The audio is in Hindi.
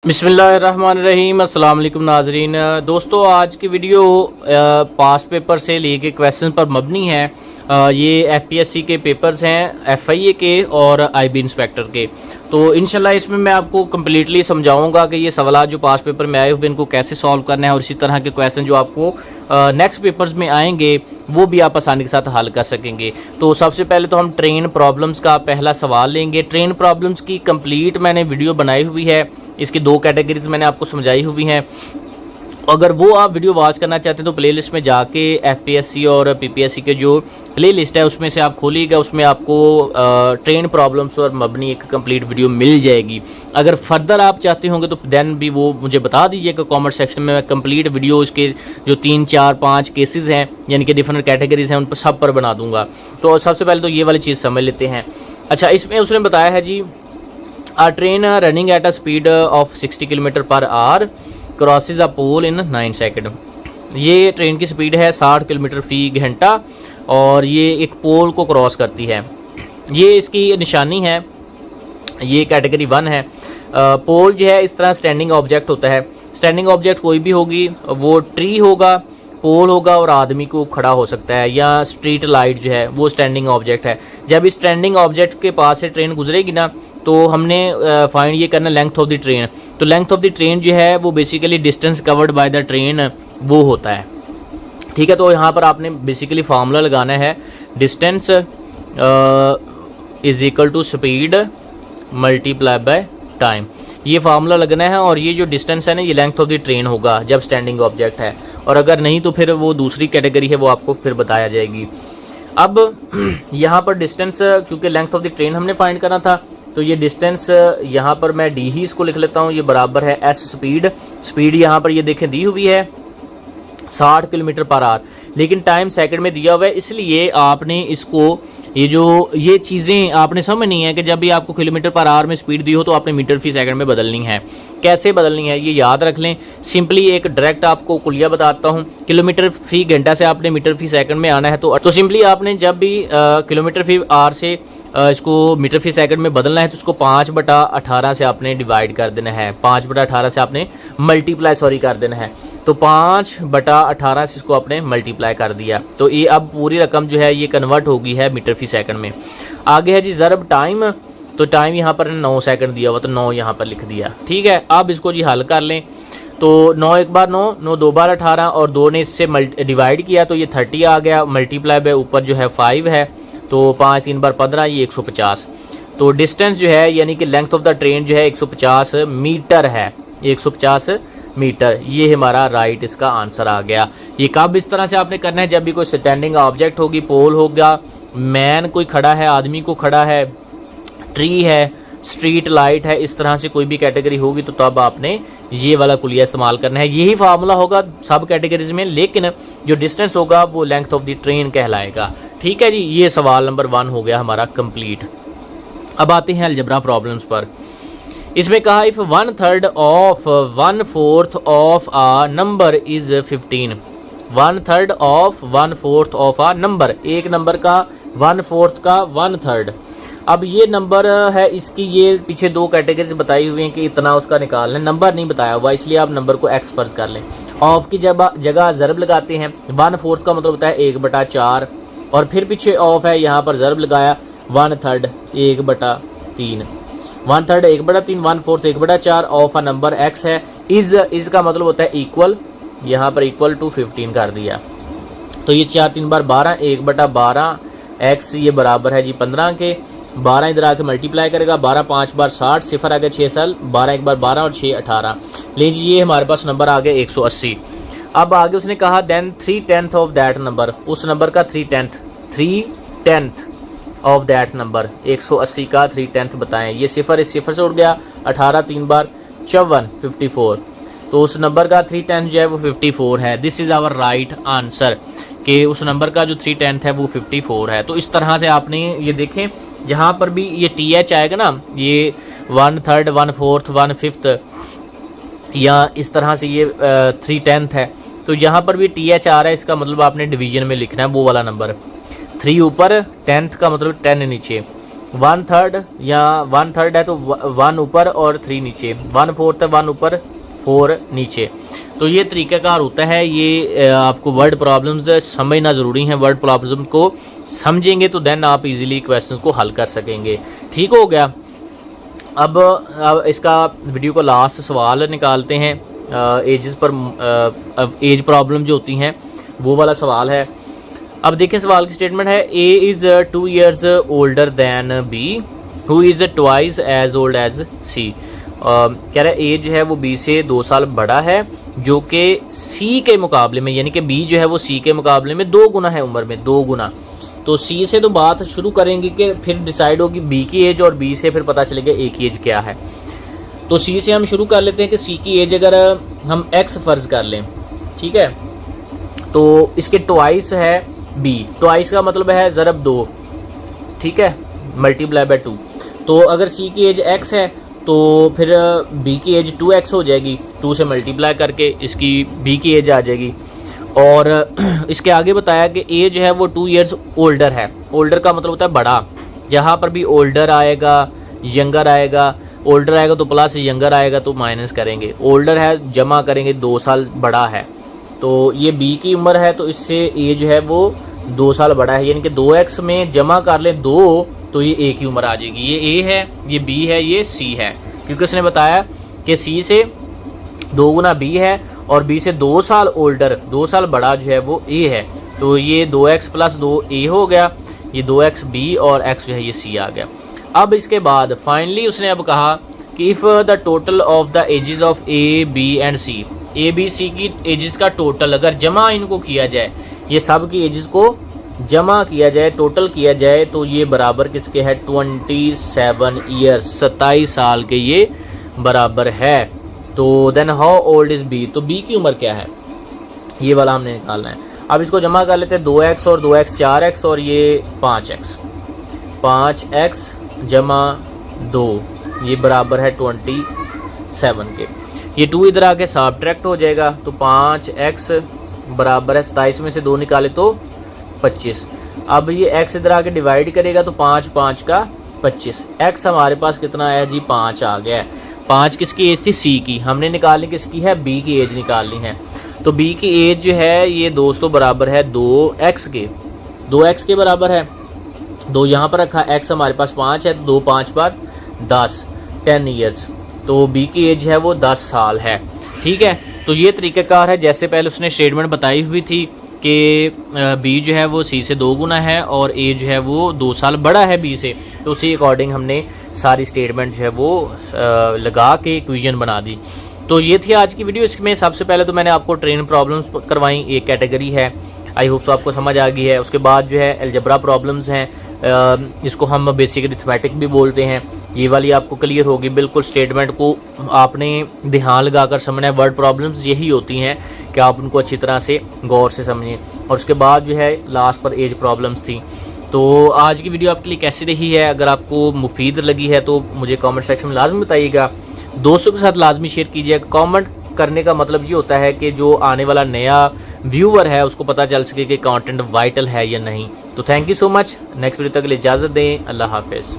बिस्मिल्लाहिर्रहमानिर्रहीम। अस्सलाम वालेकुम नाजरीन। दोस्तों, आज की वीडियो पास्ट पेपर से लेके क्वेश्चन पर मबनी है। ये एफपीएससी के पेपर्स हैं, एफआईए के और आईबी इंस्पेक्टर के। तो इंशाल्लाह इसमें मैं आपको कम्प्लीटली समझाऊंगा कि ये सवाल जो पास्ट पेपर में आए हुए इनको कैसे सॉल्व करना है, और इसी तरह के क्वेश्चन जो आपको नेक्स्ट पेपर्स में आएंगे वो भी आप आसानी के साथ हल कर सकेंगे। तो सबसे पहले तो हम ट्रेन प्रॉब्लम्स का पहला सवाल लेंगे। ट्रेन प्रॉब्लम्स की कंप्लीट मैंने वीडियो बनाई हुई है, इसकी दो कैटेगरीज मैंने आपको समझाई हुई हैं। अगर वो आप वीडियो वॉच करना चाहते हैं तो प्लेलिस्ट में जाके एफपीएससी और पीपीएससी के जो प्लेलिस्ट है उसमें से आप खोलिएगा, उसमें आपको ट्रेन प्रॉब्लम्स पर मबनी एक कंप्लीट वीडियो मिल जाएगी। अगर फर्दर आप चाहते होंगे तो देन भी वो मुझे बता दीजिएगा कमेंट सेक्शन में, मैं कंप्लीट वीडियो उसके जो 3, 4, 5 केसेस हैं यानी कि डिफरेंट कैटेगरीज हैं उन पर सब पर बना दूंगा। तो सबसे पहले तो ये वाली चीज़ समझ लेते हैं। अच्छा, इसमें उसने बताया है जी, A train running at a speed of 60 kilometre पर hour crosses a pole in 9 second. ये ट्रेन की स्पीड है 60 किलोमीटर फी घंटा और ये एक पोल को क्रॉस करती है। ये इसकी निशानी है, ये कैटेगरी 1 है। पोल जो है इस तरह स्टैंडिंग ऑब्जेक्ट होता है। स्टैंडिंग ऑब्जेक्ट कोई भी होगी, वो ट्री होगा, पोल होगा और आदमी को खड़ा हो सकता है, या स्ट्रीट लाइट जो है वो स्टैंडिंग ऑब्जेक्ट है। जब इस स्टैंडिंग ऑब्जेक्ट के पास से ट्रेन गुजरेगी ना तो हमने फाइंड ये करना लेंथ ऑफ द ट्रेन। तो लेंथ ऑफ द ट्रेन जो है वो basically distance covered by the train वो होता है। ठीक है, तो यहाँ पर आपने बेसिकली फार्मूला लगाना है, distance is equal to speed multiply by time. ये फार्मूला लगना है और ये जो डिस्टेंस है ना ये लेंथ ऑफ द ट्रेन होगा जब स्टैंडिंग ऑब्जेक्ट है, और अगर नहीं तो फिर वो दूसरी कैटेगरी है वो आपको फिर बताया जाएगी। अब यहाँ पर डिस्टेंस, चूँकि लेंथ ऑफ द ट्रेन हमने फाइंड करना था तो ये डिस्टेंस यहाँ पर मैं डी ही इसको लिख लेता हूँ, ये बराबर है एस स्पीड। स्पीड यहाँ पर ये देखें दी हुई है 60 किलोमीटर पर आवर, लेकिन टाइम सेकंड में दिया हुआ है, इसलिए आपने इसको ये चीज़ें आपने समझनी है कि जब भी आपको किलोमीटर पर आवर में स्पीड दी हो तो आपने मीटर फी सेकंड में बदलनी है। कैसे बदलनी है ये याद रख लें। सिंपली एक डायरेक्ट आपको कुलिया बताता हूँ, किलोमीटर फी घंटा से आपने मीटर फी सेकंड में आना है तो सिंपली आपने जब भी किलोमीटर फी आवर से इसको मीटर फी सेकंड में बदलना है तो उसको 5/18 से आपने डिवाइड कर देना है, 5/18 से आपने मल्टीप्लाई कर देना है। तो 5/18 से इसको आपने मल्टीप्लाई कर दिया तो ये अब पूरी रकम जो है ये कन्वर्ट होगी है मीटर फी सेकंड में। आगे है जी ज़रब टाइम, तो टाइम यहाँ पर 9 सेकंड दिया हुआ तो 9 यहाँ पर लिख दिया। ठीक है, अब इसको जी हल कर लें। तो 9 एक बार 9, 9 2 बार 18 और 2 ने इससे डिवाइड किया तो ये 30 आ गया, मल्टीप्लाई बाय ऊपर जो है 5 है तो 5 3 बार 15, ये 150। तो डिस्टेंस जो है यानी कि लेंथ ऑफ द ट्रेन जो है 150 मीटर है, 150 मीटर। ये हमारा राइट इसका आंसर आ गया। ये कब इस तरह से आपने करना है, जब भी कोई स्टैंडिंग ऑब्जेक्ट होगी, पोल होगा, मैन कोई खड़ा है, आदमी को खड़ा है, ट्री है, स्ट्रीट लाइट है, इस तरह से कोई भी कैटेगरी होगी तो तब आपने ये वाला कुलिया इस्तेमाल करना है। यही फार्मूला होगा सब कैटेगरीज में, लेकिन जो डिस्टेंस होगा वो लेंथ ऑफ द ट्रेन कहलाएगा। ठीक है जी, ये सवाल नंबर 1 हो गया हमारा कंप्लीट। अब आते हैं अलजबरा प्रॉब्लम्स पर। इसमें कहा if 1/3 of 1/4 of a number is 15। 1/3 of 1/4 of a number, एक नंबर का 1/4 का 1/3। अब ये नंबर है, इसकी ये पीछे 2 कैटेगरीज बताई हुई हैं कि इतना उसका निकालना है, नंबर नहीं बताया हुआ, इसलिए आप नंबर को एक्स फर्ज कर लें। ऑफ की जगह ज़रब लगाते हैं। 1/4 का मतलब होता है 1/4 और फिर पीछे ऑफ है, यहाँ पर ज़रब लगाया 1/3 1/3, 1/3 1/3, 1/4 1/4, ऑफ आ नंबर एक्स है। इज़ का मतलब होता है इक्वल, यहाँ पर इक्वल टू 15 कर दिया। तो ये 4 3 बार 12, 1/12 एक्स ये बराबर है जी 15 के। 12 इधर आके मल्टीप्लाई करेगा, 12 5 बार 60, सिफर आ गया 6 साल, 12 एक बार 12 और 6 18। लीजिए ये हमारे पास नंबर आ गया 180। अब आगे उसने कहा देन 3/10 ऑफ दैट नंबर, उस नंबर का 3/10 ऑफ दैट नंबर, 180 का 3/10 बताएं। ये सिफर इस सिफर से उड़ गया, 18 3 बार 54 54, तो उस नंबर का 3/10 जो है वो 54 है। This is our right answer कि उस नंबर का जो 3/10 है वो 54 है। तो इस तरह से आपने ये देखें, जहाँ पर भी ये TH आएगा ना, ये 1/3 1/4 1/5 या इस तरह से ये 3/10 है, तो यहाँ पर भी TH आ रहा है, इसका मतलब आपने डिवीजन में लिखना है वो वाला नंबर। 3 ऊपर, 10th का मतलब 10 नीचे, 1/3 या 1/3 है तो 1 ऊपर और 3 नीचे, 1/4 है 1 ऊपर 4 नीचे। तो ये तरीक़ाकार होता है। ये आपको वर्ड प्रॉब्लम्स समझना ज़रूरी है। वर्ड प्रॉब्लम को समझेंगे तो देन आप इजीली क्वेश्चंस को हल कर सकेंगे। ठीक हो गया। अब इसका वीडियो को लास्ट सवाल निकालते हैं। एजेस पर एज प्रॉब्लम जो होती हैं वो वाला सवाल है। अब देखें सवाल की स्टेटमेंट है, A is 2 years older than B who is twice as old as C. कह रहा है ए जो है वो बी से 2 साल बड़ा है, जो कि सी के मुकाबले में, यानी कि बी जो है वो सी के मुकाबले में 2 गुना है उम्र में, 2 गुना। तो सी से तो बात शुरू करेंगे कि फिर डिसाइड होगी बी की एज, और बी से फिर पता चलेगा ए की एज क्या है। तो सी से हम शुरू कर लेते हैं कि सी की एज अगर हम एक्स फ़र्ज़ कर लें, ठीक है, तो इसके ट्वाइस है बी। ट्वाइस का मतलब है ज़रब 2, ठीक है, मल्टीप्लाई बाय 2। तो अगर सी की एज एक्स है तो फिर बी की एज 2x हो जाएगी, 2 से मल्टीप्लाई करके इसकी बी की एज आ जाएगी। और इसके आगे बताया कि ए जो है वो 2 years ओल्डर है। ओल्डर का मतलब होता है बड़ा। जहाँ पर भी ओल्डर आएगा, यंगर आएगा, ओल्डर आएगा तो प्लस, यंगर आएगा तो माइनस करेंगे। ओल्डर है जमा करेंगे 2 साल बड़ा है, तो ये बी की उम्र है तो इससे ए जो है वो 2 साल बड़ा है, यानी कि 2x में जमा कर ले 2 तो ये ए की उम्र आ जाएगी। ये ए है, ये बी है, ये सी है, क्योंकि उसने बताया कि सी से 2 गुना बी है और बी से 2 साल ओल्डर, 2 साल बड़ा जो है वो ए है। तो ये 2x + 2 ए हो गया, ये 2x बी और x जो है ये सी आ गया। अब इसके बाद फाइनली उसने अब कहा कि if the total of the ages of A B and C, A B C की एजेस का टोटल अगर जमा इनको किया जाए, ये सब की एजेस को जमा किया जाए, टोटल किया जाए, तो ये बराबर किसके है, 27 ईयर्स, 27 साल के ये बराबर है। तो then how old is B, तो बी की उम्र क्या है, ये वाला हमने निकालना है। अब इसको जमा कर लेते हैं, 2x और 2x 4x और ये 5x, 5x जमा 2 ये बराबर है 27 के। ये 2 इधर आके सब्ट्रैक्ट हो जाएगा, तो 5x बराबर है 27 में से 2 निकाले तो 25। अब ये x इधर आके डिवाइड करेगा तो 5 5 का 25। x हमारे पास कितना है जी, 5 आ गया है। 5 किसकी एज थी, सी की, हमने निकालनी किसकी है, बी की एज निकालनी है। तो बी की एज जो है ये दोस्तों बराबर है 2x के, 2x के बराबर है। 2 यहाँ पर रखा, x हमारे पास 5 है, 2 5 पर 10 ईयर्स। तो बी की एज है वो 10 साल है। ठीक है, तो ये तरीक़ाकार है जैसे पहले उसने स्टेटमेंट बताई हुई थी कि बी जो है वो सी से 2 गुना है और ए जो है वो 2 साल बड़ा है बी से। तो उसी अकॉर्डिंग हमने सारी स्टेटमेंट जो है वो लगा के इक्वेशन बना दी। तो ये थी आज की वीडियो। इसमें सबसे पहले तो मैंने आपको ट्रेन प्रॉब्लम्स करवाई, एक कैटेगरी है, आई होप सो आपको समझ आ गई है। उसके बाद जो है अलजेब्रा प्रॉब्लम्स हैं, इसको हम बेसिक अरिथमेटिक भी बोलते हैं, ये वाली आपको क्लियर होगी। बिल्कुल स्टेटमेंट को आपने ध्यान लगाकर समझना है। वर्ड प्रॉब्लम्स यही होती हैं कि आप उनको अच्छी तरह से गौर से समझें। और उसके बाद जो है लास्ट पर एज प्रॉब्लम्स थी। तो आज की वीडियो आपके लिए कैसी रही है, अगर आपको मुफीद लगी है तो मुझे कमेंट सेक्शन में लाजमी बताइएगा, दोस्तों के साथ लाजमी शेयर कीजिएगा। कमेंट करने का मतलब ये होता है कि जो आने वाला नया व्यूअर है उसको पता चल सके कि कंटेंट वाइटल है या नहीं। तो thank you so much. Next video तक के लिए इजाज़त दें। अल्लाह हाफिज़।